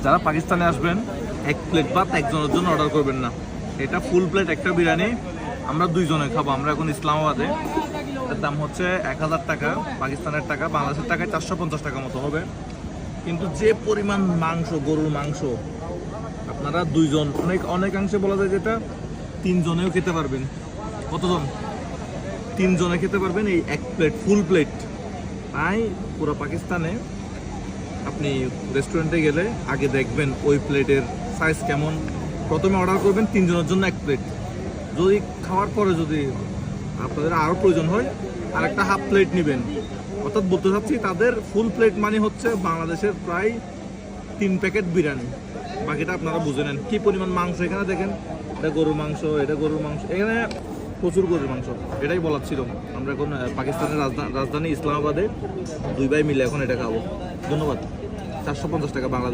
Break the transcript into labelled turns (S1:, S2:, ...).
S1: যারা পাকিস্তানে আসবেন 1 প্লেট ভাত একজনের জন্য অর্ডার করবেন না, এটা ফুল প্লেট একটা বিরিয়ানি। আমরা 2 জনে খাবো। আমরা এখন ইসলামাবাদে। এর দাম হচ্ছে 1000 টাকা, পাকিস্তানের টাকা, বাংলাদেশের টাকায় 450 টাকা মতো হবে। কিন্তু যে পরিমাণ মাংস, গরুর মাংস, আপনারা 2 জন, অনেকাংশে বলা যায় যেটা 3 জনেও খেতে পারবেন। কতজন? 3 জনে খেতে পারবেন এই 1 প্লেট, ফুল প্লেট। তাই পুরো পাকিস্তানে আপনি রেস্টুরেন্টে গেলে আগে দেখবেন ওই প্লেটের সাইজ কেমন। প্রথমে অর্ডার করবেন 3 জনের জন্য 1 প্লেট। যদি খাওয়ার পরে যদি আপনাদের আরও প্রয়োজন হয় আরেকটা হাফ প্লেট নেবেন। অর্থাৎ বলতে চাচ্ছি তাদের ফুল প্লেট মানে হচ্ছে বাংলাদেশের প্রায় 3 প্যাকেট বিরিয়ানি। বাকিটা আপনারা বুঝে নেন কী পরিমাণ মাংস। এখানে দেখেন, এটা গরুর মাংস, এটা গরুর মাংস, এখানে প্রচুর গরুর মাংস। এটাই বলার ছিল। আমরা এখন পাকিস্তানের রাজধানী ইসলামাবাদে 2 ভাই মিলে এখন এটা খাবো। ধন্যবাদ। 450 টাকা বাংলাদেশ।